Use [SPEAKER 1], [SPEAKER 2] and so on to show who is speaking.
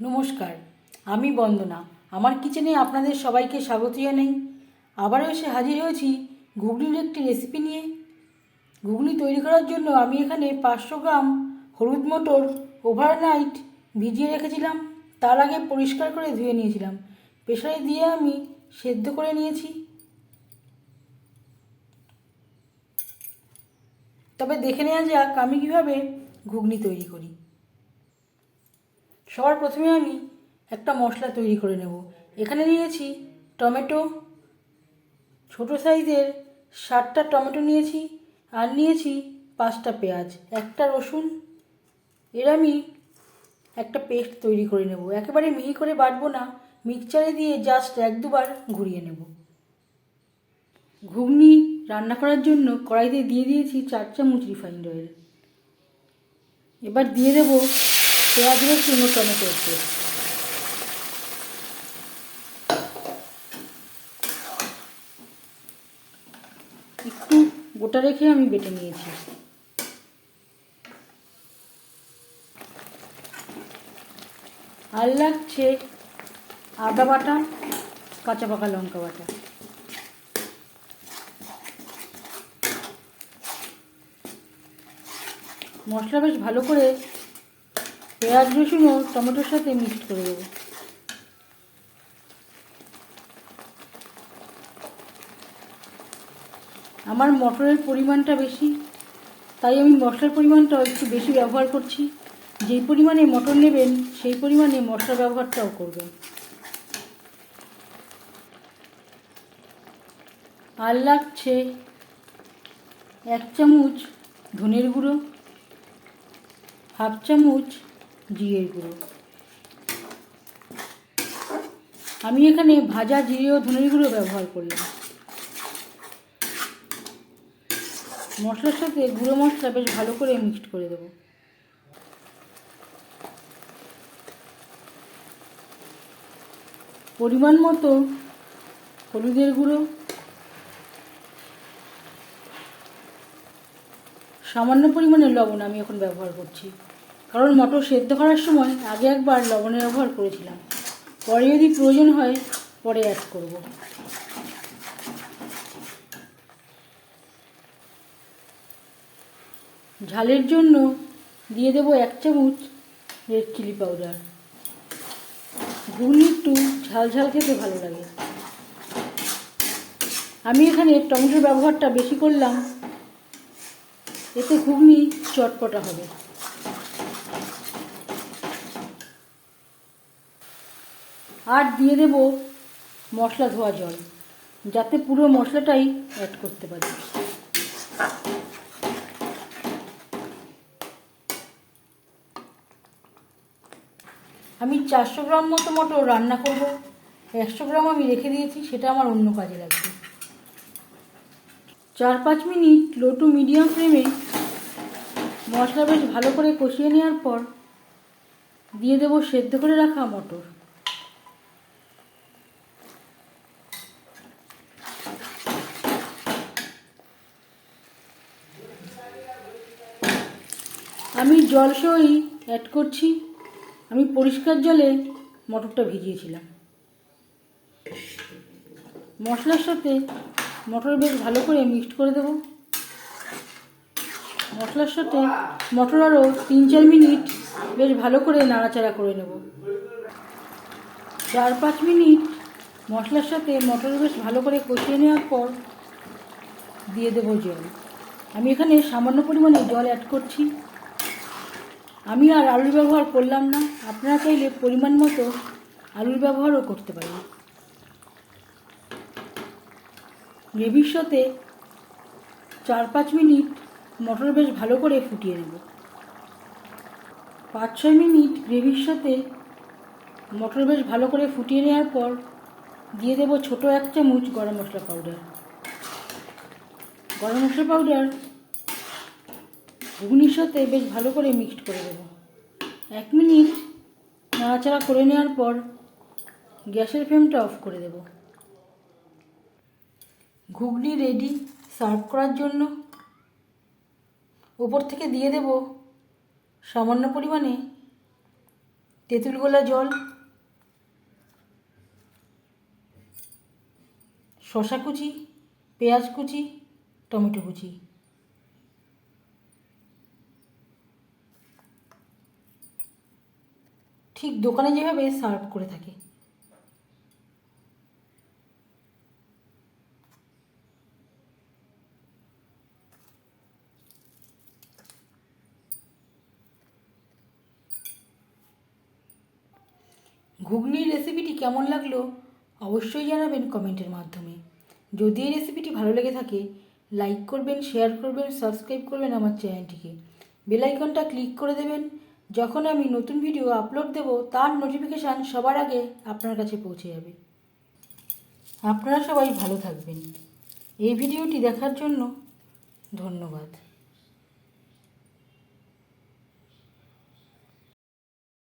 [SPEAKER 1] নমস্কার, আমি বন্দনা। আমার কিচেনে আপনাদের সবাইকে স্বাগত জানাই। আবারও এসে হাজির হয়েছি ঘুগনির একটি রেসিপি নিয়ে। ঘুগনি তৈরি করার জন্য আমি এখানে 500 গ্রাম হলুদ মটর ওভারনাইট ভিজিয়ে রেখেছিলাম। তার আগে পরিষ্কার করে ধুয়ে নিয়েছিলাম। প্রেসারে দিয়ে আমি সেদ্ধ করে নিয়েছি। তবে দেখে নেওয়া যাক আমি কীভাবে ঘুগনি তৈরি করি। সবার প্রথমে আমি একটা মশলা তৈরি করে নেব। এখানে নিয়েছি টমেটো, ছোটো সাইজের 7টা টমেটো নিয়েছি, আর নিয়েছি 5টা পেঁয়াজ, একটা রসুন। এর আমি একটা পেস্ট তৈরি করে নেব। একেবারে মিহি করে বাটবো না, মিক্সচারে দিয়ে জাস্ট 1-2 বার ঘুরিয়ে নেব। ঘুগনি রান্না করার জন্য কড়াইতে দিয়ে দিয়েছি 4 চামচ রিফাইন্ড অয়েল। এবার দিয়ে দেব পেঁয়াজ, রসুন ও টমেটোর পেস্ট। একটু গোটা রেখে আমি বেটে নিয়েছি। আর লাগছে আদা বাটা, কাঁচা পাকা লঙ্কা বাটা। মশলা বেশ ভালো করে পেঁয়াজ, রসুন ও টমেটোর সাথে মিক্সড করে দেবো। আমার মটরের পরিমাণটা বেশি, তাই আমি মশলার পরিমাণটাও একটু বেশি ব্যবহার করছি। যেই পরিমাণে মটর নেবেন সেই পরিমাণে মশলার ব্যবহারটাও করবেন। আর লাগছে 1 চামচ ধনের গুঁড়ো, 1/2 চামচ জিরের গুঁড়ো। আমি এখানে ভাজা জিরে ও ধনের গুঁড়ো ব্যবহার করলাম। মশলার সাথে গুঁড়ো মশলা বেশ ভালো করে মিক্সড করে দেবো। পরিমাণ মতো হলুদের গুঁড়ো, সামান্য পরিমাণে লবণ আমি এখন ব্যবহার করছি, কারণ মটর সেদ্ধ করার সময় আগে একবার লবণের ব্যবহার করেছিলাম। পরে যদি প্রয়োজন হয় পরে অ্যাড করব। ঝালের জন্য দিয়ে দেব 1 চামচ রেড চিলি পাউডার। ঘুগনি একটু ঝাল ঝাল খেতে ভালো লাগে। আমি এখানে টমেটোর ব্যবহারটা বেশি করলাম, এতে ঘুগনি চটপটা হবে। আর দিয়ে দেব মশলা ধোয়া জল, যাতে পুরো মশলাটাই অ্যাড করতে পারি। আমি 400 গ্রাম মতো মটর রান্না করব। 100 গ্রাম আমি রেখে দিয়েছি, সেটা আমার অন্য কাজে লাগবে। 4-5 মিনিট লো টু মিডিয়াম ফ্লেমে মশলা বেশ ভালো করে কষিয়ে নেওয়ার পর দিয়ে দেব সেদ্ধ করে রাখা মটর। আমি জল সহই অ্যাড করছি। আমি পরিষ্কার জলে মটরটা ভিজিয়েছিলাম। মশলার সাথে মটর বেশ ভালো করে মিক্সড করে দেব। মশলার সাথে মটর আরও 3-4 মিনিট বেশ ভালো করে নাড়াচাড়া করে নেব। 4-5 মিনিট মশলার সাথে মটর বেশ ভালো করে কষিয়ে নেওয়ার পর দিয়ে দেব জল। আমি এখানে সামান্য পরিমাণে জল অ্যাড করছি। আমি আর আলুর ব্যবহার করলাম না, আপনারা চাইলে পরিমাণ মতো আলুর ব্যবহারও করতে পারেন। গ্রেভির সাথে 4-5 মিনিট মটর বেশ ভালো করে ফুটিয়ে নেব। 5-6 মিনিট গ্রেভির সাথে মটর বেশ ভালো করে ফুটিয়ে নেওয়ার পর দিয়ে দেব ছোটো 1 চামচ গরম মশলা পাউডার। গরম মশলা পাউডার ঘুগনির সাথে বেশ ভালো করে মিক্সড করে দেব। 1 মিনিট নাড়াচাড়া করে নেওয়ার পর গ্যাসের ফ্লেমটা অফ করে দেব। ঘুগনি রেডি সার্ভ করার জন্য। ওপর থেকে দিয়ে দেব সামান্য পরিমাণে তেঁতুল গোলা জল, শসা কুচি, পেঁয়াজ কুচি, টমেটো কুচি। ঠিক দোকানে যেভাবে সার্ভ করে থাকে। ঘুগনির রেসিপিটি কেমন লাগলো অবশ্যই জানাবেন কমেন্টের মাধ্যমে। যদি এই রেসিপিটি ভালো লেগে থাকে লাইক করবেন, শেয়ার করবেন, সাবস্ক্রাইব করবেন আমার চ্যানেলটিকে। বেল আইকনটা ক্লিক করে দেবেন, যখন আমি নতুন ভিডিও আপলোড দেব তার নোটিফিকেশান সবার আগে আপনার কাছে পৌঁছে যাবে। আপনারা সবাই ভালো থাকবেন। এই ভিডিওটি দেখার জন্য ধন্যবাদ।